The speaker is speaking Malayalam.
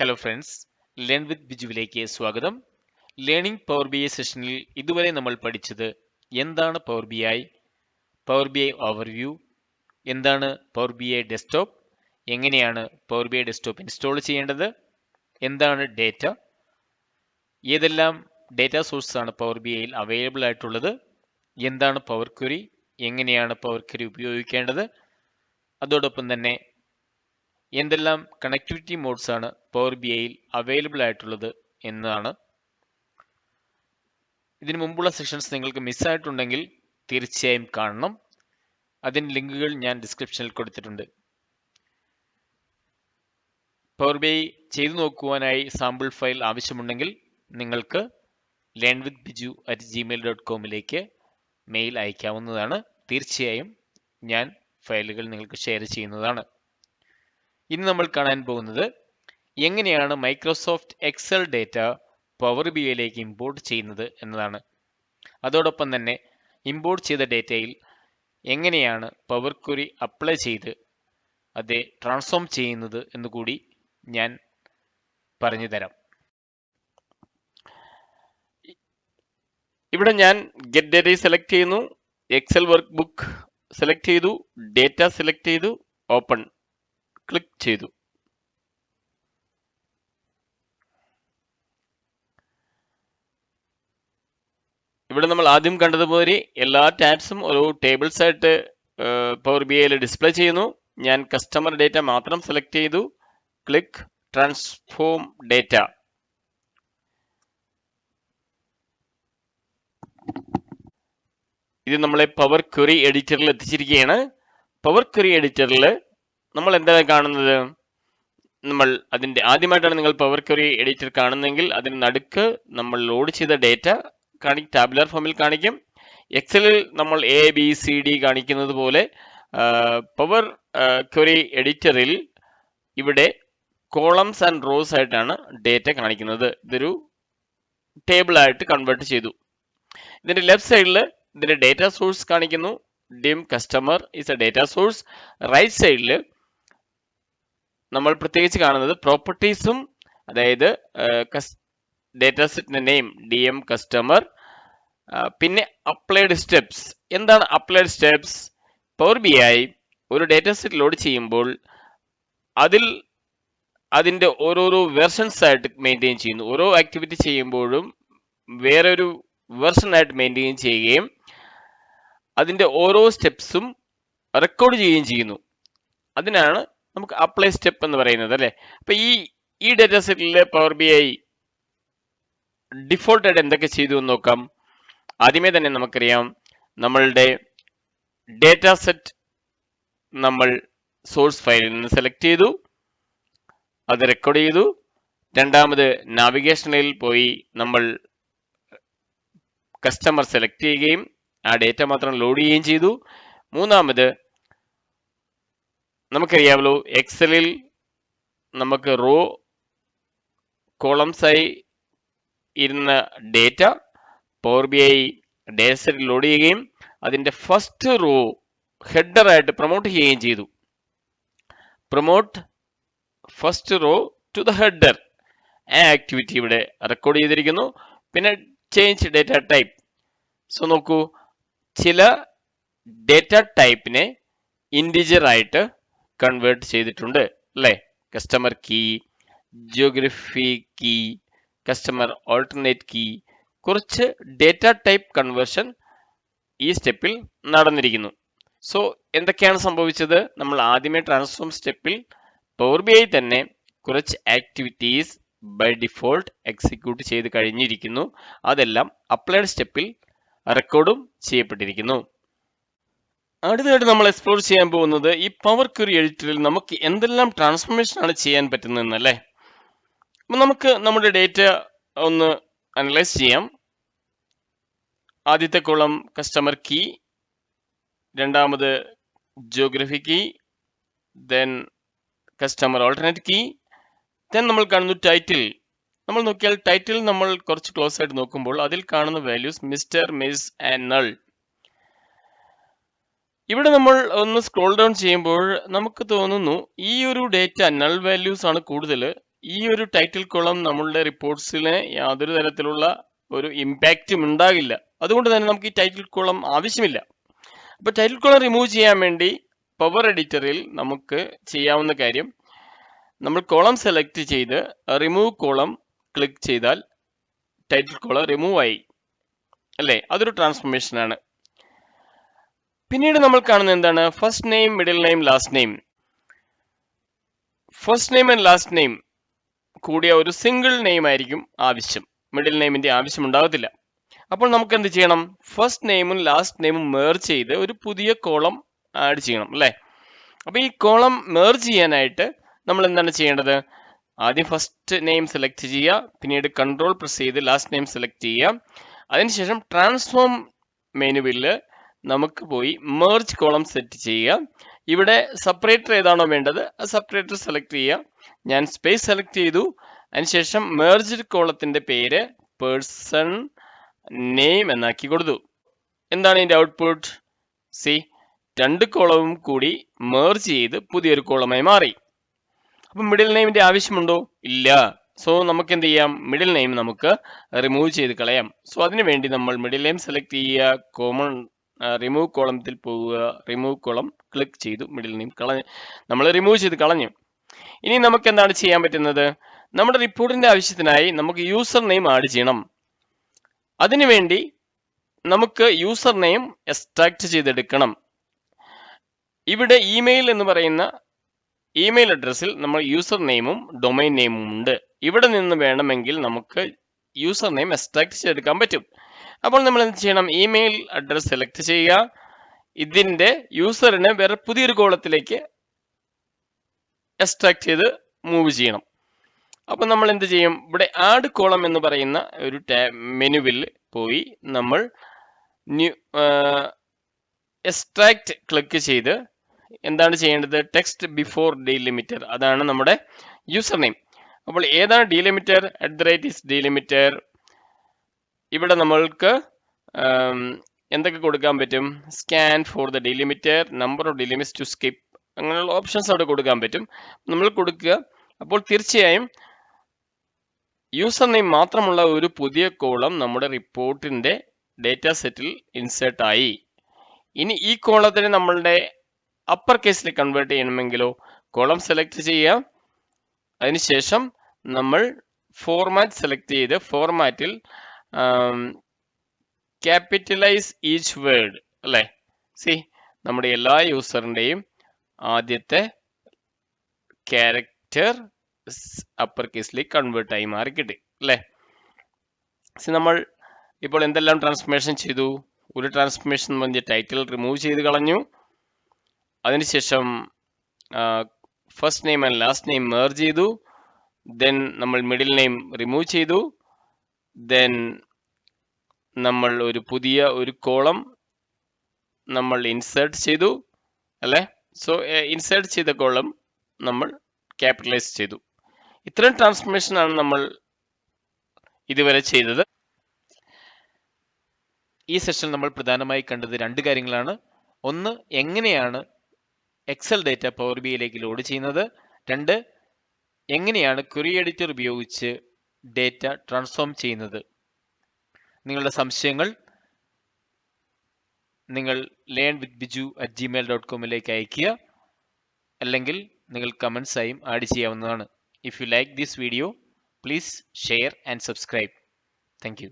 ഹലോ ഫ്രണ്ട്സ്, ലേൺ വിത്ത് ബിജുവിലേക്ക് സ്വാഗതം. ലേണിംഗ് പവർ ബി ഐ സെഷനിൽ ഇതുവരെ നമ്മൾ പഠിച്ചത് എന്താണ് പവർ ബി ഐ ഓവർവ്യൂ, എന്താണ് പവർ ബി ഐ ഡെസ്ക്ടോപ്പ്, എങ്ങനെയാണ് power B I desktop install ചെയ്യേണ്ടത്, എന്താണ് ഡേറ്റ, ഏതെല്ലാം ഡേറ്റ സോഴ്സ് ആണ് പവർ ബി ഐയിൽ അവൈലബിൾ ആയിട്ടുള്ളത്, എന്താണ് പവർ ക്വറി, എങ്ങനെയാണ് പവർ ക്വറി ഉപയോഗിക്കേണ്ടത്, അതോടൊപ്പം തന്നെ എന്തെല്ലാം കണക്ടിവിറ്റി മോഡ്സ് ആണ് പവർ ബി ഐയിൽ അവൈലബിൾ ആയിട്ടുള്ളത് എന്നതാണ്. ഇതിനു മുമ്പുള്ള സെഷൻസ് നിങ്ങൾക്ക് മിസ്സായിട്ടുണ്ടെങ്കിൽ തീർച്ചയായും കാണണം. അതിൻ്റെ ലിങ്കുകൾ ഞാൻ ഡിസ്ക്രിപ്ഷനിൽ കൊടുത്തിട്ടുണ്ട്. പവർ ബി ഐ ചെയ്തു നോക്കുവാനായി സാമ്പിൾ ഫയൽ ആവശ്യമുണ്ടെങ്കിൽ നിങ്ങൾക്ക് learnwithbiju@gmail.com മെയിൽ അയക്കാവുന്നതാണ്. തീർച്ചയായും ഞാൻ ഫയലുകൾ നിങ്ങൾക്ക് ഷെയർ ചെയ്യുന്നതാണ്. ഇന്ന് നമ്മൾ കാണാൻ പോകുന്നത് എങ്ങനെയാണ് Microsoft Excel data power B ഐയിലേക്ക് ഇമ്പോർട്ട് ചെയ്യുന്നത് എന്നതാണ്. അതോടൊപ്പം തന്നെ ഇമ്പോർട്ട് ചെയ്ത ഡേറ്റയിൽ എങ്ങനെയാണ് പവർ ക്വറി അപ്ലൈ ചെയ്ത് അത് ട്രാൻസ്ഫോം ചെയ്യുന്നത് എന്നുകൂടി ഞാൻ പറഞ്ഞു തരാം. ഇവിടെ ഞാൻ ഗെറ്റ് ഡേറ്റ സെലക്ട് ചെയ്യുന്നു, എക്സൽ വർക്ക് ബുക്ക് സെലക്ട് ചെയ്തു, ഡേറ്റ സെലക്ട് ചെയ്തു, ഓപ്പൺ ക്ലിക്ക് ചെയ്തു. ഇവിടെ നമ്മൾ ആദ്യം കണ്ടതുപോലെ എല്ലാ ടാബ്സും ഒരു ടേബിൾസ് ആയിട്ട് പവർ ബി ഐയിൽ ഡിസ്പ്ലേ ചെയ്യുന്നു. ഞാൻ കസ്റ്റമർ ഡേറ്റ മാത്രം സെലക്ട് ചെയ്തു, ക്ലിക്ക് ട്രാൻസ്ഫോം ഡേറ്റ. ഇത് നമ്മളെ പവർ ക്വറി എഡിറ്ററിൽ എത്തിച്ചിരിക്കുകയാണ്. പവർ ക്വറി എഡിറ്ററിൽ നമ്മൾ എന്താണ് കാണുന്നത്? നമ്മൾ അതിൻ്റെ ആദ്യമായിട്ടാണ് നിങ്ങൾ പവർ ക്വറി എഡിറ്റർ കാണുന്നതെങ്കിൽ അതിന് നടുക്ക് നമ്മൾ ലോഡ് ചെയ്ത ഡേറ്റ ടാബുലർ ഫോമിൽ കാണിക്കും. എക്സലിൽ നമ്മൾ ABCD കാണിക്കുന്നത് പോലെ പവർ ക്വറി എഡിറ്ററിൽ ഇവിടെ കോളംസ് ആൻഡ് റോസ് ആയിട്ടാണ് ഡേറ്റ കാണിക്കുന്നത്. ഇതൊരു ടേബിൾ ആയിട്ട് കൺവേർട്ട് ചെയ്തു. ഇതിന്റെ ലെഫ്റ്റ് സൈഡിൽ ഇതിന്റെ ഡേറ്റ സോഴ്സ് കാണിക്കുന്നു. Dim customer is a data source. Right സൈഡിൽ നമ്മൾ പ്രത്യേകിച്ച് കാണുന്നത് പ്രോപ്പർട്ടീസും, അതായത് ഡേറ്റ സെറ്റിന്റെ നെയിം DM കസ്റ്റമർ, പിന്നെ അപ്ലൈഡ് സ്റ്റെപ്സ്. എന്താണ് applied steps? Power B I ഒരു ഡേറ്റ സെറ്റ് ലോഡ് ചെയ്യുമ്പോൾ അതിന്റെ ഓരോരോ വെർഷൻസ് ആയിട്ട് മെയിൻറ്റെയിൻ ചെയ്യുന്നു. ഓരോ ആക്ടിവിറ്റി ചെയ്യുമ്പോഴും വേറൊരു വെർഷൻ ആയിട്ട് മെയിൻറ്റെയിൻ ചെയ്യുകയും അതിന്റെ ഓരോ സ്റ്റെപ്സും റെക്കോർഡ് ചെയ്യുകയും ചെയ്യുന്നു. അതിനാണ് നമുക്ക് അപ്ലൈ സ്റ്റെപ്പ് എന്ന് പറയുന്നത്, അല്ലേ? അപ്പൊ ഈ ഡേറ്റ സെറ്റിലെ പവർ ബി ഐ ഡിഫോൾട്ട് ആയിട്ട് എന്തൊക്കെ ചെയ്തു എന്ന് നോക്കാം. ആദ്യമേ തന്നെ നമുക്കറിയാം, നമ്മളുടെ ഡേറ്റ സെറ്റ് നമ്മൾ സോഴ്സ് ഫയലിൽ നിന്ന് സെലക്ട് ചെയ്തു, അത് റെക്കോർഡ് ചെയ്തു. രണ്ടാമത് നാവിഗേഷനിൽ പോയി നമ്മൾ കസ്റ്റമർ സെലക്ട് ചെയ്യുകയും ആ ഡേറ്റ മാത്രം ലോഡ് ചെയ്യുകയും ചെയ്തു. മൂന്നാമത് നമുക്കറിയാമല്ലോ, എക്സലിൽ നമുക്ക് റോ കോളംസ് ആയി ഇരുന്ന data power B I data set load ചെയ്യുകയും അതിന്റെ ഫസ്റ്റ് റോ ഹെഡർ ആയിട്ട് പ്രൊമോട്ട് ചെയ്യുകയും ചെയ്തു. Promote first row to the header, ആ ആക്ടിവിറ്റി ഇവിടെ റെക്കോർഡ് ചെയ്തിരിക്കുന്നു. പിന്നെ ചേഞ്ച് ഡേറ്റ ടൈപ്പ്. സോ നോക്കൂ, ചില ഡേറ്റ ടൈപ്പിനെ ഇൻഡിജർ ആയിട്ട് കൺവേർട്ട് ചെയ്തിട്ടുണ്ട്, അല്ലേ? Customer key, geography key, customer alternate key, കുറച്ച് ഡേറ്റ ടൈപ്പ് കൺവേർഷൻ ഈ സ്റ്റെപ്പിൽ നടന്നിരിക്കുന്നു. സോ എന്തൊക്കെയാണ് സംഭവിച്ചത്? നമ്മൾ ആദ്യമേ ട്രാൻസ്ഫോം സ്റ്റെപ്പിൽ പവർ ബി ഐ തന്നെ കുറച്ച് ആക്ടിവിറ്റീസ് ബൈ ഡിഫോൾട്ട് എക്സിക്യൂട്ട് ചെയ്ത് കഴിഞ്ഞിരിക്കുന്നു. അതെല്ലാം അപ്ലൈഡ് സ്റ്റെപ്പിൽ റെക്കോർഡും ചെയ്യപ്പെട്ടിരിക്കുന്നു. അടുത്തതായിട്ട് നമ്മൾ എക്സ്പ്ലോർ ചെയ്യാൻ പോകുന്നത് ഈ പവർ ക്വറി എഡിറ്ററിൽ നമുക്ക് എന്തെല്ലാം ട്രാൻസ്ഫോർമേഷൻ ആണ് ചെയ്യാൻ പറ്റുന്നതെന്നല്ലേ. അപ്പൊ നമുക്ക് നമ്മുടെ ഡേറ്റ ഒന്ന് അനലൈസ് ചെയ്യാം. ആദ്യത്തെ കോളം കസ്റ്റമർ കീ, രണ്ടാമത് geography key, then customer alternate key, then നമ്മൾ കാണുന്നു ടൈറ്റിൽ. നമ്മൾ നോക്കിയാൽ ടൈറ്റിൽ നമ്മൾ കുറച്ച് ക്ലോസ് ആയിട്ട് നോക്കുമ്പോൾ അതിൽ കാണുന്ന values mister, miss and null. ഇവിടെ നമ്മൾ ഒന്ന് സ്ക്രോൾ ഡൗൺ ചെയ്യുമ്പോൾ നമുക്ക് തോന്നുന്നു ഈ ഒരു ഡേറ്റ നൾ വാല്യൂസ് ആണ് കൂടുതൽ. ഈ ഒരു ടൈറ്റിൽ കോളം നമ്മളുടെ റിപ്പോർട്ട്സിന് യാതൊരു തരത്തിലുള്ള ഒരു ഇമ്പാക്റ്റും ഉണ്ടാകില്ല. അതുകൊണ്ട് തന്നെ നമുക്ക് ഈ ടൈറ്റിൽ കോളം ആവശ്യമില്ല. അപ്പോൾ ടൈറ്റിൽ കോളം റിമൂവ് ചെയ്യാൻ വേണ്ടി പവർ എഡിറ്ററിൽ നമുക്ക് ചെയ്യാവുന്ന കാര്യം, നമ്മൾ കോളം സെലക്ട് ചെയ്ത് റിമൂവ് കോളം ക്ലിക്ക് ചെയ്താൽ ടൈറ്റിൽ കോളം റിമൂവ് ആയി അല്ലേ? അതൊരു ട്രാൻസ്ഫോർമേഷൻ ആണ്. പിന്നീട് നമ്മൾ കാണുന്നത് എന്താണ്? First name, middle name, last name. First name and last name കൂടിയ ഒരു സിംഗിൾ നെയിം ആയിരിക്കും ആവശ്യം. മിഡിൽ നെയിമിന്റെ ആവശ്യം ഉണ്ടാകത്തില്ല. അപ്പോൾ നമുക്ക് എന്ത് ചെയ്യണം? ഫസ്റ്റ് നെയിമും ലാസ്റ്റ് നെയിമും മേർജ് ചെയ്ത് ഒരു പുതിയ കോളം ആഡ് ചെയ്യണം അല്ലേ? അപ്പൊ ഈ കോളം മേർജ് ചെയ്യാനായിട്ട് നമ്മൾ എന്താണ് ചെയ്യേണ്ടത്? ആദ്യം ഫസ്റ്റ് നെയിം സെലക്ട് ചെയ്യുക, പിന്നീട് കൺട്രോൾ പ്രസ് ചെയ്ത് ലാസ്റ്റ് നെയിം സെലക്ട് ചെയ്യുക. അതിനുശേഷം ട്രാൻസ്ഫോം മെനുവിൽ നമുക്ക് പോയി മേർജ് കോളം സെറ്റ് ചെയ്യുക. ഇവിടെ സെപ്പറേറ്റർ ഏതാണോ വേണ്ടത് ആ സെപ്പറേറ്റർ സെലക്ട് ചെയ്യുക. ഞാൻ സ്പേസ് സെലക്ട് ചെയ്തു. അതിനുശേഷം മേർജ്ഡ് കോളത്തിന്റെ പേര് പേഴ്സൺ നെയിം എന്നാക്കി കൊടുത്തു. എന്താണ് ഇതിന്റെ ഔട്ട്പുട്ട്? സി, രണ്ട് കോളവും കൂടി മേർജ് ചെയ്ത് പുതിയൊരു കോളമായി മാറി. അപ്പൊ മിഡിൽ നെയിമിന്റെ ആവശ്യമുണ്ടോ? ഇല്ല. സോ നമുക്ക് എന്ത് ചെയ്യാം? മിഡിൽ നെയിം നമുക്ക് റിമൂവ് ചെയ്ത് കളയാം. സോ അതിനു വേണ്ടി നമ്മൾ മിഡിൽ നെയിം സെലക്ട് ചെയ്യുക, കോമൺ റിമൂവ് കോളത്തിൽ പോവുക, റിമൂവ് കോളം ക്ലിക്ക് ചെയ്തു, മിഡിൽ നെയിം നമ്മൾ റിമൂവ് ചെയ്ത് കളഞ്ഞു. ഇനി നമുക്ക് എന്താണ് ചെയ്യാൻ പറ്റുന്നത്? നമ്മുടെ റിപ്പോർട്ടിന്റെ ആവശ്യത്തിനായി നമുക്ക് യൂസർ നെയിം ആഡ് ചെയ്യണം. അതിനുവേണ്ടി നമുക്ക് യൂസർ നെയിം എക്സ്ട്രാക്ട് ചെയ്തെടുക്കണം. ഇവിടെ ഇമെയിൽ എന്ന് പറയുന്ന ഇമെയിൽ അഡ്രസ്സിൽ നമ്മൾ യൂസർ നെയിമും ഡൊമൈൻ നെയിമും ഉണ്ട്. ഇവിടെ നിന്ന് വേണമെങ്കിൽ നമുക്ക് യൂസർ നെയിം എക്സ്ട്രാക്ട് ചെയ്തെടുക്കാൻ പറ്റും. അപ്പോൾ നമ്മൾ എന്ത് ചെയ്യണം? ഇമെയിൽ അഡ്രസ് സെലക്ട് ചെയ്യുക. ഇതിന്റെ യൂസറിനെ വേറെ പുതിയൊരു കോളത്തിലേക്ക് എക്സ്ട്രാക്ട് ചെയ്ത് മൂവ് ചെയ്യണം. അപ്പൊ നമ്മൾ എന്ത് ചെയ്യും? ഇവിടെ ആഡ് കോളം എന്ന് പറയുന്ന ഒരു മെനുവിൽ പോയി നമ്മൾ എക്സ്ട്രാക്ട് ക്ലിക്ക് ചെയ്ത് എന്താണ് ചെയ്യേണ്ടത്? ടെക്സ്റ്റ് ബിഫോർ ഡീലിമിറ്റർ, അതാണ് നമ്മുടെ യൂസർ നെയിം. അപ്പോൾ ഏതാണ് ഡീലിമിറ്റർ? @ ഡീലിമിറ്റർ. ഇവിടെ നമ്മൾക്ക് എന്തൊക്കെ കൊടുക്കാൻ പറ്റും? Scan for the delimiter, number of delimits to skip, അങ്ങനെയുള്ള ഓപ്ഷൻസ് അവിടെ കൊടുക്കാൻ പറ്റും. നമ്മൾ കൊടുക്കുക. അപ്പോൾ തീർച്ചയായും യൂസർ നെയിം മാത്രമുള്ള ഒരു പുതിയ കോളം നമ്മുടെ റിപ്പോർട്ടിന്റെ ഡേറ്റാ സെറ്റിൽ ഇൻസേർട്ട് ആയി. ഇനി ഈ കോളത്തിനെ നമ്മളുടെ അപ്പർ കേസിൽ കൺവേർട്ട് ചെയ്യണമെങ്കിലോ കോളം സെലക്ട് ചെയ്യുക. അതിനുശേഷം നമ്മൾ ഫോർമാറ്റ് സെലക്ട് ചെയ്ത് ഫോർമാറ്റിൽ ക്യാപിറ്റലൈസ് ഈച്ച് വേർഡ് അല്ലേ? സി, നമ്മുടെ എല്ലാ യൂസറിന്റെയും ആദ്യത്തെ ക്യാരക്ടർ അപ്പർ കേസിലേക്ക് കൺവേർട്ട് ആയി മാറി കിട്ടി അല്ലേ? നമ്മൾ ഇപ്പോൾ എന്തെല്ലാം ട്രാൻസ്ഫോർമേഷൻ ചെയ്തു? ഒരു ട്രാൻസ്ഫോർമേഷൻ പറഞ്ഞ ടൈറ്റിൽ റിമൂവ് ചെയ്ത് കളഞ്ഞു. അതിനുശേഷം first name and last name merge ചെയ്തു. ദെൻ നമ്മൾ മിഡിൽ നെയിം റിമൂവ് ചെയ്തു. ദെൻ നമ്മൾ ഒരു പുതിയ ഒരു കോളം നമ്മൾ ഇൻസേർട്ട് ചെയ്തു അല്ലേ? സോ ഇൻസേർട്ട് ചെയ്ത കോളം നമ്മൾ ക്യാപിറ്റലൈസ് ചെയ്തു. ഇത്രയും ട്രാൻസ്ഫോർമേഷൻ ആണ് നമ്മൾ ഇതുവരെ ചെയ്തത്. ഈ സെഷനിൽ നമ്മൾ പ്രധാനമായി കണ്ടത് രണ്ട് കാര്യങ്ങളാണ്. ഒന്ന്, എങ്ങനെയാണ് എക്സൽ ഡേറ്റ പവർ ബിയിലേക്ക് ലോഡ് ചെയ്യുന്നത്. രണ്ട്, എങ്ങനെയാണ് ക്വറി എഡിറ്റർ ഉപയോഗിച്ച് ഡേറ്റ ട്രാൻസ്ഫോം ചെയ്യുന്നത്. നിങ്ങളുടെ സംശയങ്ങൾ നിങ്ങൾ learnwithbiju@gmail.com അയക്കുക. അല്ലെങ്കിൽ നിങ്ങൾ കമൻസ് ആയും ആഡ് ചെയ്യാവുന്നതാണ്. If you like this video, please share and subscribe. Thank you.